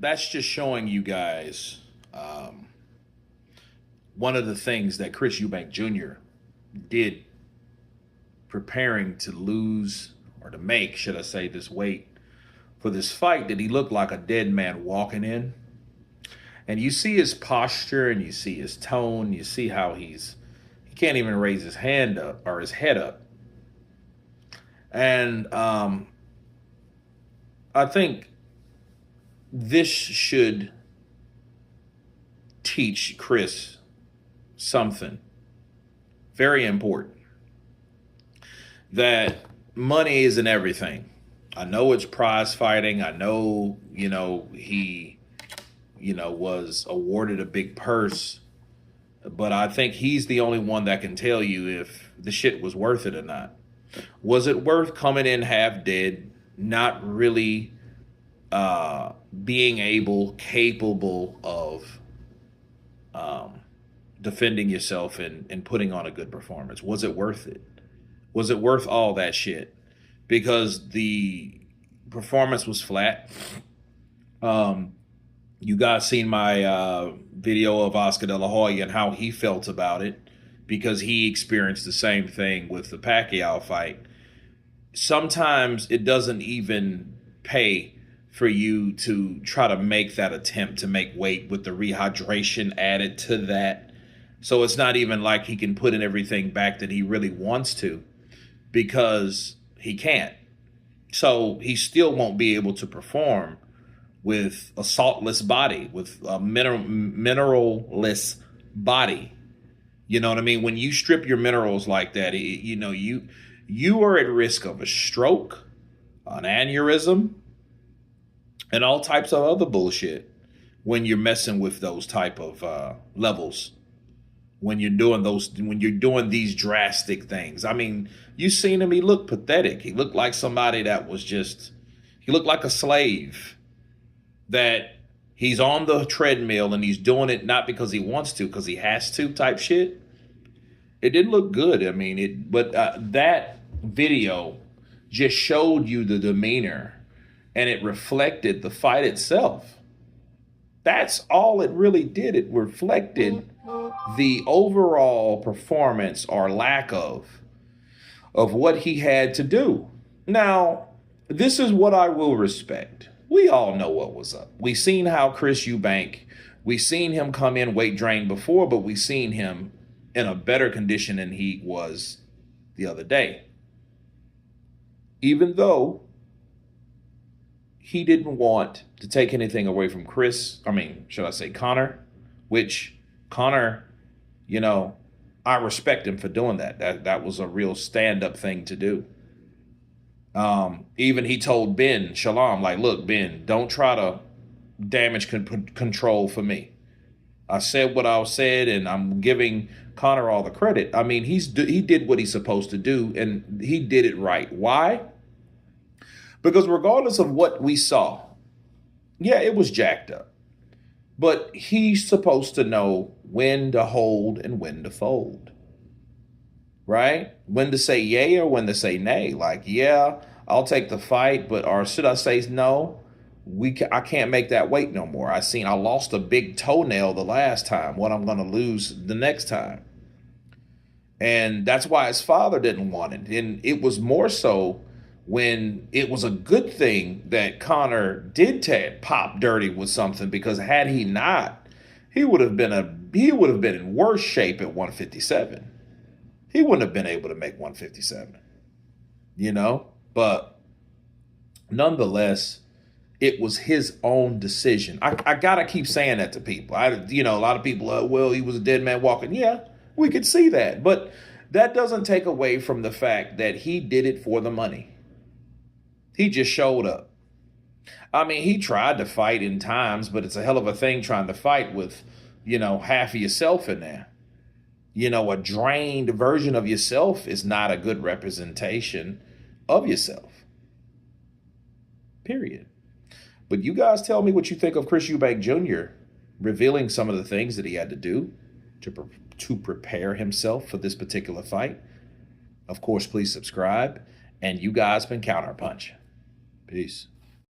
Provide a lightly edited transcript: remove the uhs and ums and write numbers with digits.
That's just showing you guys um, one of the things that Chris Eubank Jr. did preparing to lose or to make, should I say, this weight for this fight that he looked like a dead man walking in. And you see his posture and you see his tone, you see how he can't even raise his hand up or his head up. And I think this should teach Chris something very important, that money isn't everything. I know it's prize fighting. I know, he, was awarded a big purse, but I think he's the only one that can tell you if the shit was worth it or not. Was it worth coming in half dead, not really being capable of defending yourself and putting on a good performance? Was it worth it? Was it worth all that shit? Because the performance was flat. You guys seen my video of Oscar De La Hoya and how he felt about it, because he experienced the same thing with the Pacquiao fight. Sometimes it doesn't even pay for you to try to make that attempt to make weight with the rehydration added to that. So it's not even like he can put in everything back that he really wants to, because he can't. So he still won't be able to perform with a saltless body, with a mineralless body. You know what I mean? When you strip your minerals like that, you are at risk of a stroke, an aneurysm, and all types of other bullshit when you're messing with those type of levels. When you're doing these drastic things. I mean, you seen him, he looked pathetic. He looked like somebody he looked like a slave, that he's on the treadmill and he's doing it not because he wants to, because he has to type shit. It didn't look good. I mean, but that video just showed you the demeanor, and it reflected the fight itself. That's all it really did. It reflected the overall performance or lack of what he had to do. Now, this is what I will respect. We all know what was up. We seen how Chris Eubank, we seen him come in weight drained before, but we seen him in a better condition than he was the other day. Even though he didn't want to take anything away from Conor, which Conor, I respect him for doing that. That was a real stand-up thing to do. Even he told Ben Shalom, like, look, Ben, don't try to damage control for me. I said what I said, and I'm giving Conor all the credit. I mean, he did what he's supposed to do, and he did it right. Why? Because regardless of what we saw, yeah, it was jacked up. But he's supposed to know when to hold and when to fold. Right? When to say yay or when to say nay. Like, yeah, I'll take the fight, or should I say no? I can't make that weight no more. I lost a big toenail the last time. What I'm going to lose the next time. And that's why his father didn't want it. And it was more so when it was a good thing that Conor did pop dirty with something, because had he not, he would have been in worse shape at 157. He wouldn't have been able to make 157, but nonetheless, it was his own decision. I gotta keep saying that to people. A lot of people, well, he was a dead man walking. Yeah, we could see that, but that doesn't take away from the fact that he did it for the money. He just showed up. I mean, he tried to fight in times, but it's a hell of a thing trying to fight with, half of yourself in there. A drained version of yourself is not a good representation of yourself. Period. But you guys tell me what you think of Chris Eubank Jr. revealing some of the things that he had to do to prepare himself for this particular fight. Of course, please subscribe. And you guys been counterpunch. Peace.